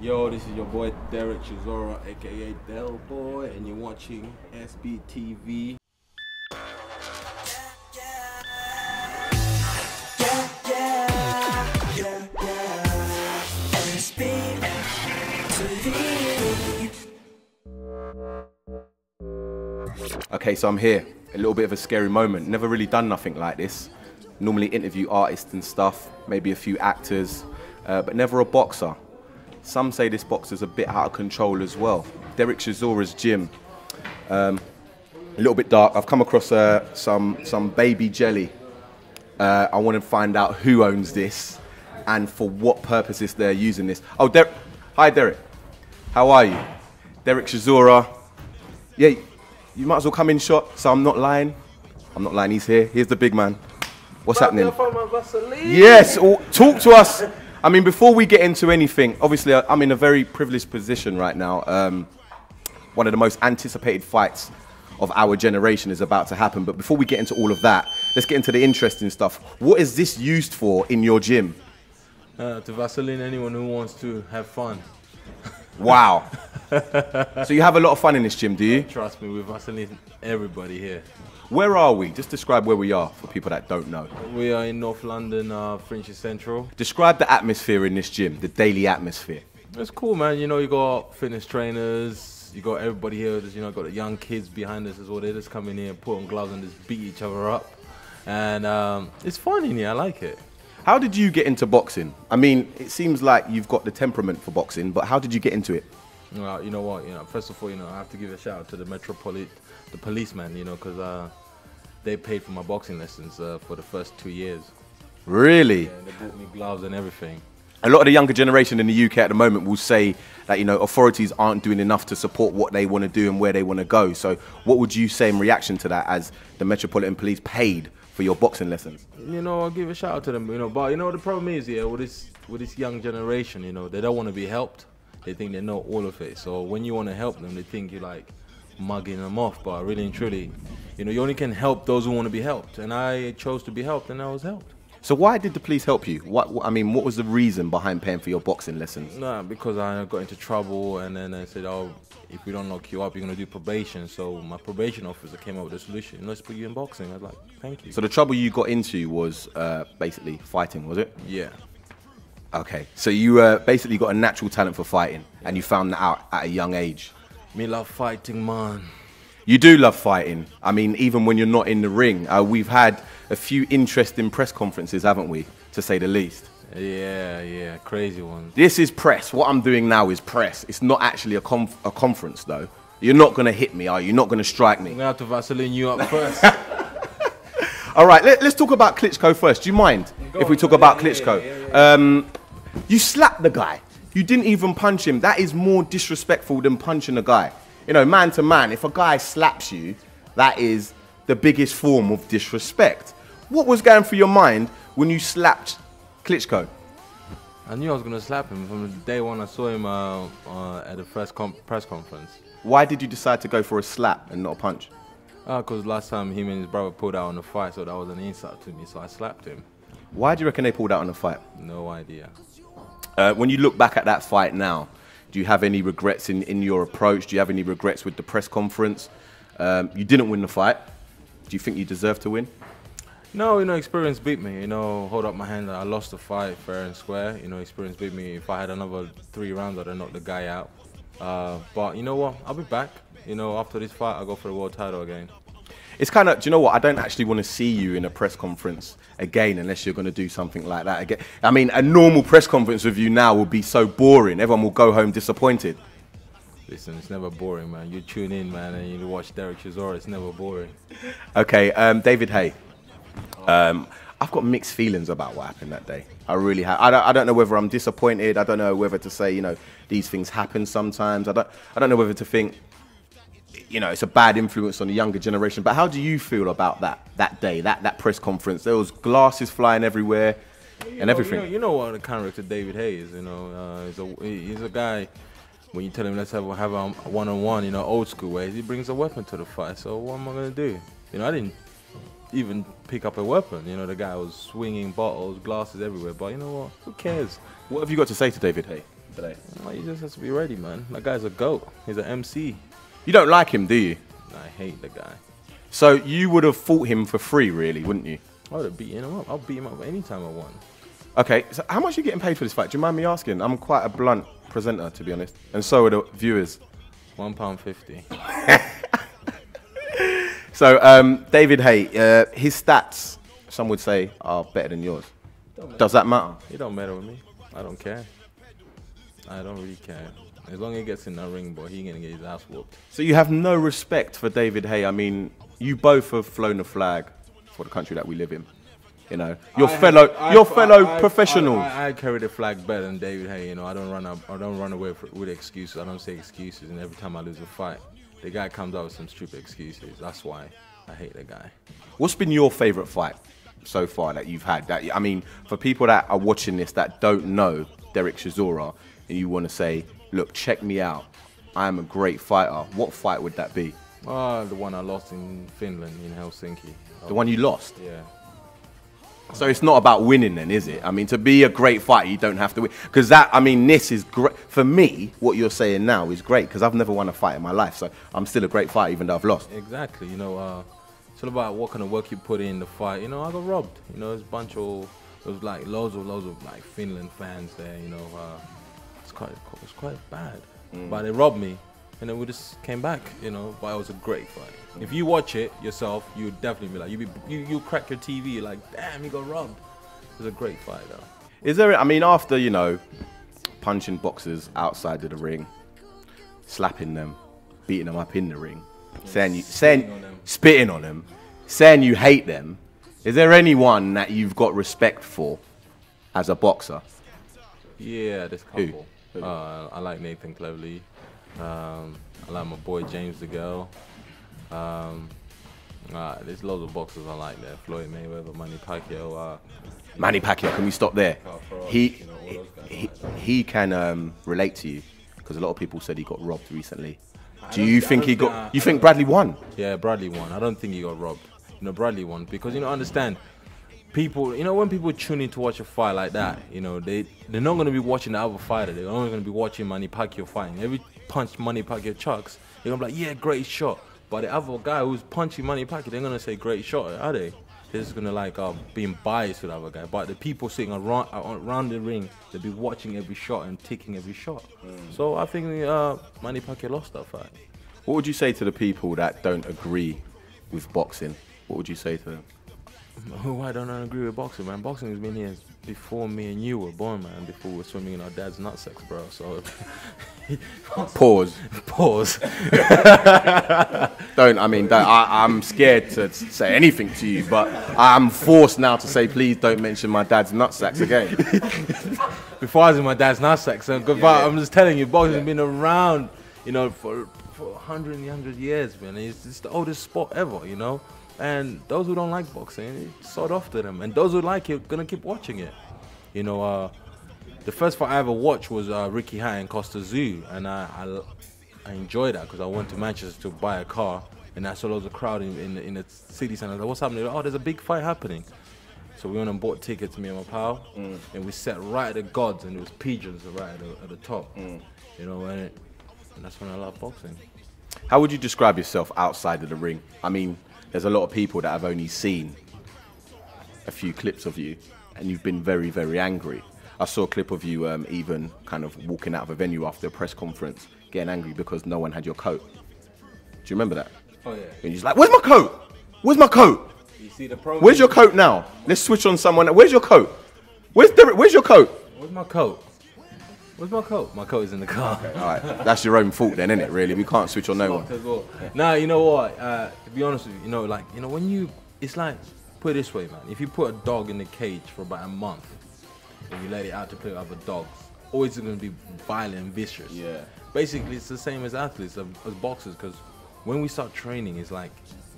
Yo, this is your boy Dereck Chisora, aka Del Boy, and you're watching SBTV. Okay, so I'm here. A little bit of a scary moment. Never really done nothing like this. Normally interview artists and stuff, maybe a few actors, but never a boxer. Some say this boxer's a bit out of control as well. Dereck Chisora's gym. A little bit dark. I've come across some baby jelly. I want to find out who owns this and for what purposes they're using this. Oh, hi Dereck. How are you? Dereck Chisora. Yeah, you might as well come in shot, so I'm not lying. I'm not lying, he's here. Here's the big man. What's happening? Yes, talk to us. I mean, before we get into anything, obviously I'm in a very privileged position right now. One of the most anticipated fights of our generation is about to happen. But before we get into all of that, let's get into the interesting stuff. What is this used for in your gym? To Vaseline anyone who wants to have fun. Wow. So you have a lot of fun in this gym, do you? Trust me, with Vaseline everybody here. Where are we? Just describe where we are for people that don't know. We are in North London, Finchley Central. Describe the atmosphere in this gym, the daily atmosphere. It's cool, man. You know, you got fitness trainers, you got everybody here. You know, got the young kids behind us as well. They just come in here, put on gloves and just beat each other up. And it's fun in here. I like it. How did you get into boxing? I mean, it seems like you've got the temperament for boxing, but how did you get into it? Well, you know what? You know, first of all, you know, I have to give a shout out to the policeman. You know, because they paid for my boxing lessons for the first 2 years. Really? Yeah, they bought me gloves and everything. A lot of the younger generation in the UK at the moment will say that, you know, authorities aren't doing enough to support what they want to do and where they want to go. So what would you say in reaction to that, as the Metropolitan Police paid for your boxing lessons? You know, I'll give a shout out to them, you know, but you know the problem is, yeah, with this young generation, you know, they don't want to be helped. They think they know all of it. So when you want to help them, they think you're like mugging them off. But really and truly, you know, you only can help those who want to be helped. And I chose to be helped, and I was helped. So why did the police help you? I mean, what was the reason behind paying for your boxing lessons? Nah, because I got into trouble, and then they said, oh, if we don't lock you up, you're going to do probation. So my probation officer came up with a solution. Let's put you in boxing. I was like, thank you. So the trouble you got into was basically fighting, was it? Yeah. Okay, so you basically got a natural talent for fighting, and you found that out at a young age. Me love fighting, man. You do love fighting. I mean, even when you're not in the ring. We've had a few interesting press conferences, haven't we, to say the least? Yeah, crazy ones. This is press. What I'm doing now is press. It's not actually a conference, though. You're not going to hit me, are you? You're not going to strike me. I'm going to have to Vaseline you up first. All right, let's talk about Klitschko first. Do you mind if we talk about Klitschko? Yeah. You slapped the guy. You didn't even punch him. That is more disrespectful than punching a guy. You know, man to man, if a guy slaps you, that is the biggest form of disrespect. What was going through your mind when you slapped Klitschko? I knew I was going to slap him from the day when I saw him at the press conference. Why did you decide to go for a slap and not a punch? Because last time him and his brother pulled out on a fight, so that was an insult to me, so I slapped him. Why do you reckon they pulled out on a fight? No idea. When you look back at that fight now, do you have any regrets in your approach? Do you have any regrets with the press conference? You didn't win the fight. Do you think you deserve to win? No, you know, experience beat me. You know, hold up my hand. I lost the fight fair and square. You know, experience beat me. If I had another 3 rounds, I'd have knocked the guy out. But you know what? I'll be back. You know, after this fight, I'll go for the world title again. It's kind of, do you know what? I don't actually want to see you in a press conference again unless you're going to do something like that again. I mean, a normal press conference with you now will be so boring. Everyone will go home disappointed. Listen, it's never boring, man. You tune in, man, and you watch Dereck Chisora. It's never boring. Okay, David Haye. I've got mixed feelings about what happened that day. I really have. I don't know whether I'm disappointed. I don't know whether to say, you know, these things happen sometimes. I don't know whether to think, you know, it's a bad influence on the younger generation. But how do you feel about that day, that press conference? There was glasses flying everywhere and everything. You know what the character David Haye is. You know, he's a guy. When you tell him let's have a one-on-one, you know, old school ways, he brings a weapon to the fight. So what am I gonna do? You know, I didn't even pick up a weapon. You know, the guy was swinging bottles, glasses everywhere. But you know what? Who cares? What have you got to say to David Haye? today? Well, he just has to be ready, man. That guy's a GOAT. He's an MC. You don't like him, do you? I hate the guy. So you would have fought him for free, really, wouldn't you? I would have beaten him up. I'll beat him up anytime I want. Okay, so how much are you getting paid for this fight? Do you mind me asking? I'm quite a blunt presenter, to be honest. And so are the viewers. £1.50. So, David Haye, his stats, some would say, are better than yours. Does that matter? It don't matter with me. I don't care. I don't really care. As long as he gets in that ring, boy, he gonna get his ass whooped. So you have no respect for David Haye. I mean, you both have flown the flag for the country that we live in. You know, your fellow professionals. I carry the flag better than David Haye. You know, I don't run away with excuses. I don't say excuses. And every time I lose a fight, the guy comes out with some stupid excuses. That's why I hate the guy. What's been your favorite fight so far that you've had? That, I mean, for people that are watching this that don't know Dereck Chisora, and you want to say, look, check me out, I am a great fighter, what fight would that be? The one I lost in Finland, in Helsinki. The one you lost? Yeah. So it's not about winning then, is it? I mean, to be a great fighter, you don't have to win. Because that, I mean, this is great. For me, what you're saying now is great, because I've never won a fight in my life. So I'm still a great fighter, even though I've lost. Exactly. You know, it's all about what kind of work you put in the fight. You know, I got robbed. You know, there's a bunch of, there was like loads of like Finland fans there. You know, it's quite bad. But they robbed me, and then we just came back. You know, but it was a great fight. If you watch it yourself, you would definitely be like, you crack your TV, you're like, damn, you got robbed. It was a great fight, though. Is there? I mean, after, you know, punching boxers outside of the ring, slapping them, beating them up in the ring, spitting on them, saying you hate them, is there anyone that you've got respect for as a boxer? Yeah, there's a couple. Who? I like Nathan Cleverly. I like my boy James the Girl. There's loads of boxers I like there. Floyd Mayweather, Manny Pacquiao. Manny Pacquiao, can we stop there? He can relate to you, because a lot of people said he got robbed recently. Do you think he got? You think Bradley won? Yeah, Bradley won. I don't think he got robbed. You know, Bradley won because, you know, understand, people. You know, when people tune in to watch a fight like that, you know, they're not going to be watching the other fighter. They're only going to be watching Manny Pacquiao fighting. Every punch Manny Pacquiao chucks, they're going to be like, yeah, great shot. But the other guy who's punching Manny Pacquiao, they're going to say great shot, are they? They're just going to like being biased to the other guy. But the people sitting around the ring, they'll be watching every shot and ticking every shot. So I think Manny Pacquiao lost that fight. What would you say to the people that don't agree with boxing? What would you say to them? Why don't I agree with boxing, man? Boxing has been here before me and you were born, man. Before we were swimming in our dad's nutsack, bro. So Pause. Pause. I'm scared to say anything to you, but I'm forced now to say, please don't mention my dad's nutsacks again. Before I was in my dad's nutsack, so I'm just telling you, boxing has been around, you know, for 100 years, man. It's the oldest sport ever, you know. And those who don't like boxing, it's sort off to them. And those who like it, gonna keep watching it. You know, the first fight I ever watched was Ricky Hatton and Costa Zoo, and I enjoyed that because I went to Manchester to buy a car, and I saw loads of crowd in the city centre. I was like, what's happening? Oh, there's a big fight happening. So we went and bought tickets, me and my pal, and we sat right at the gods, and it was pigeons right at the top. You know, and that's when I love boxing. How would you describe yourself outside of the ring? I mean, there's a lot of people that have only seen a few clips of you, and you've been very, very angry. I saw a clip of you even kind of walking out of a venue after a press conference, getting angry because no one had your coat. Do you remember that? Oh, yeah. And you're just like, where's my coat? Where's my coat? You see the problem? Where's your coat now? Let's switch on someone. Where's your coat? Where's Dereck? Where's your coat? Where's my coat? Where's my coat? My coat is in the car. Okay, all right. That's your own fault then, isn't it, really? We can't switch on no one. Well. Nah, you know what? To be honest with you, you know, like, you know, when you, it's like, put it this way, man. If you put a dog in a cage for about a month and you let it out to play with other dogs, always going to be violent and vicious. Yeah. Basically, it's the same as athletes, as boxers, because when we start training, it's like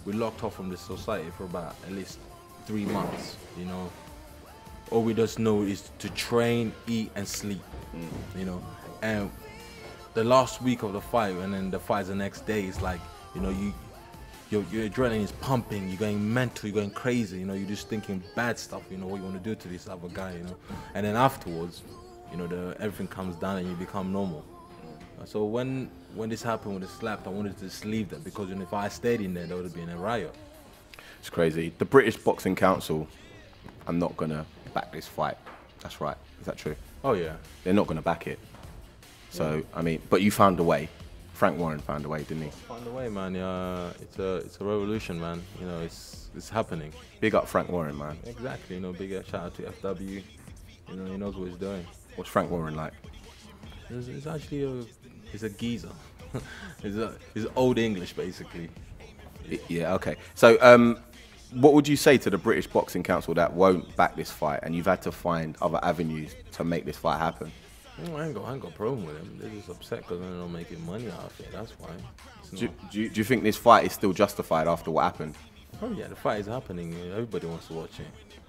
we're locked off from this society for about at least 3 months, you know. All we just know is to train, eat, and sleep, you know. And the last week of the fight, and then the fight the next day, is like, you know, your adrenaline is pumping, you're going mental, you're going crazy, you know, you're just thinking bad stuff, you know, what you want to do to this other guy, you know. And then afterwards, you know, everything comes down and you become normal. So when this happened with the slap, I wanted to just leave them because, you know, if I stayed in there would have been a riot. It's crazy. The British Boxing Council are not gonna back this fight. That's right. Is that true? Oh yeah. They're not gonna back it. So I mean, but you found a way. Frank Warren found a way, didn't he? Found a way, man. It's a revolution, man. You know, it's happening. Big up Frank Warren, man. Exactly. You know, big shout out to FW. You know, he knows what he's doing. What's Frank Warren like? He's actually he's a geezer. he's old English, basically. Yeah. Okay. So, what would you say to the British Boxing Council that won't back this fight, and you've had to find other avenues to make this fight happen? I ain't got a problem with them. They're just upset because they're not making money out of it. That's why. Do you think this fight is still justified after what happened? Oh yeah, the fight is happening. Everybody wants to watch it.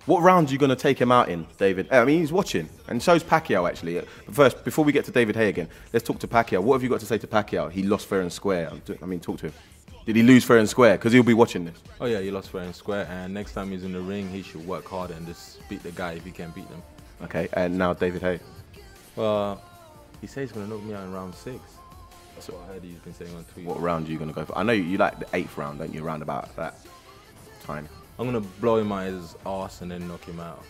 What round are you going to take him out in, David? I mean, he's watching, and so's Pacquiao actually. But first, before we get to David Haye again, let's talk to Pacquiao. What have you got to say to Pacquiao? He lost fair and square. I mean, talk to him. Did he lose fair and square? Because he'll be watching this. Oh yeah, he lost fair and square, and next time he's in the ring, he should work harder and just beat the guy if he can beat him. Okay, and now David Haye. Well, he says he's going to knock me out in round 6. That's what I heard he's been saying on Twitter. What round are you going to go for? I know you like the 8th round, don't you? Around about that time. I'm going to blow him out his arse and then knock him out.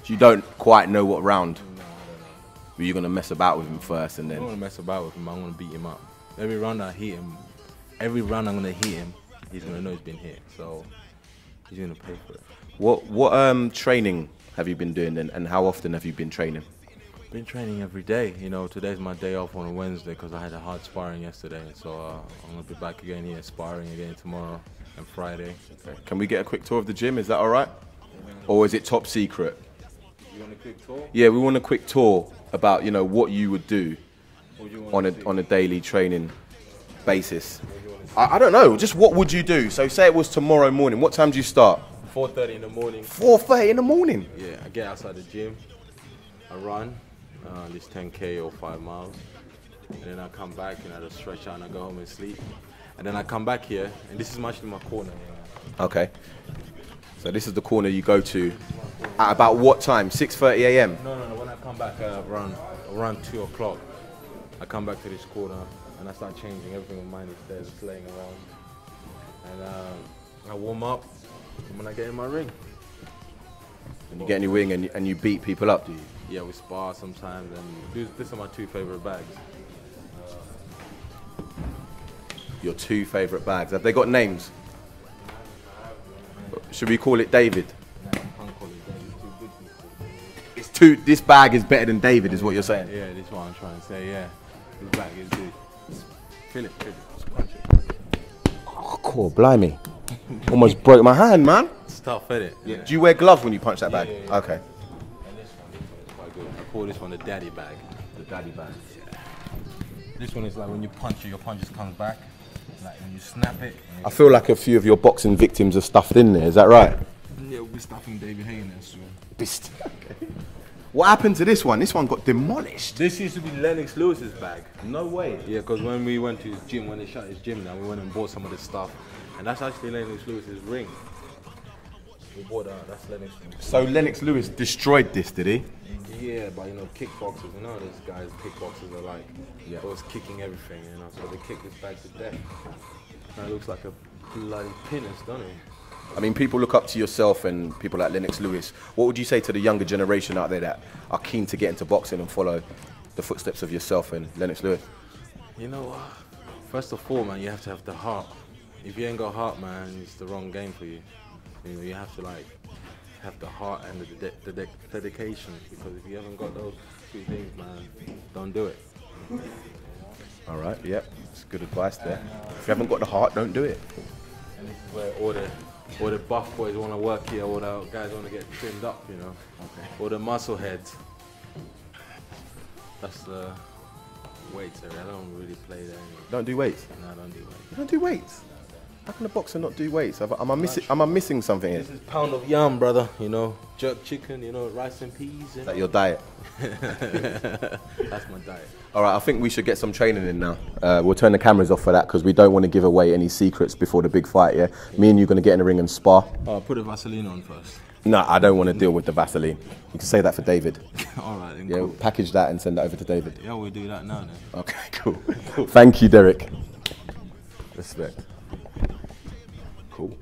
So you don't quite know what round? No, I don't know. But you're going to mess about with him first and then... I'm going to mess about with him. I'm going to beat him up. Every round I hit him, every round I'm going to hit him, he's going to know he's been hit. So he's going to pay for it. What training have you been doing and how often have you been training? Been training every day. You know, today's my day off on a Wednesday because I had a hard sparring yesterday. So I'm going to be back again here sparring again tomorrow and Friday. Okay. Can we get a quick tour of the gym? Is that all right? Or is it top secret? You want a quick tour? Yeah, we want a quick tour about, you know, what you would do on a daily training basis. I don't know. Just what would you do? So say it was tomorrow morning. What time do you start? 4:30 in the morning. 4:30 in the morning? Yeah, I get outside the gym. I run. At least 10K or 5 miles, and then I come back and I just stretch out and I go home and sleep, and then I come back here and this is actually my corner. Okay, so this is the corner you go to at about what time? 6:30 a.m. No. When I come back around 2 o'clock, I come back to this corner and I start changing everything on mine is there, just laying around, and I warm up and when I get in my ring. And you get in your ring and you beat people up, do you? Yeah, we spar sometimes, and these are my 2 favorite bags. Your 2 favorite bags. Have they got names? Should we call it David? No, I can't call it David. It's too good to call it. It's too. This bag is better than David, is what you're saying. Yeah, this is what I'm trying to say. Yeah, this bag is good. Feel it. Just punch it. Oh, cool, blimey! Almost broke my hand, man. It's tough, isn't it? Yeah. Do you wear gloves when you punch that bag? Yeah. Okay. And this one is quite good. I call this one the daddy bag. The daddy bag. Yeah. This one is like when you punch it, your punch just comes back. Like when you snap it. I feel like a few of your boxing victims are stuffed in there. Is that right? Yeah, we'll be stuffing David Haye in there soon. Okay. What happened to this one? This one got demolished. This used to be Lennox Lewis's bag. No way. Yeah, because when we went to his gym, when they shut his gym down, we went and bought some of this stuff. And that's actually Lennox Lewis's ring. We bought that, that's Lennox Lewis. So Lennox Lewis destroyed this, did he? Yeah, but you know, kickboxers, you know, these guys, kickboxers are like, always kicking everything, you know, so they kick this bag to death. And it looks like a bloody penis, doesn't it? I mean, people look up to yourself and people like Lennox Lewis. What would you say to the younger generation out there that are keen to get into boxing and follow the footsteps of yourself and Lennox Lewis? You know, first of all, man, you have to have the heart. If you ain't got heart, man, it's the wrong game for you. You know, you have to like have the heart and the dedication, because if you haven't got those 2 things, man, don't do it. All right, yep, that's good advice there. If you haven't got the heart, don't do it. And this is where all the buff boys want to work here, all the guys want to get trimmed up, you know. Okay. All the muscle heads. That's the weights area. I don't really play there anymore. Don't do weights? No, I don't do weights. You don't do weights? How can a boxer not do weights? Am I missing something here? This is pound of yam, brother, you know. Jerk chicken, you know, rice and peas. You know? Is that your diet? That's my diet. All right, I think we should get some training in now. We'll turn the cameras off for that because we don't want to give away any secrets before the big fight, yeah? Me and you are going to get in the ring and spar. Oh, put a Vaseline on first. No, I don't want to deal with the Vaseline. You can say that for David. All right, then. Yeah, Cool. package that and send it over to David. Yeah, we'll do that now then. Okay, cool. Thank you, Derek. Respect. Cool.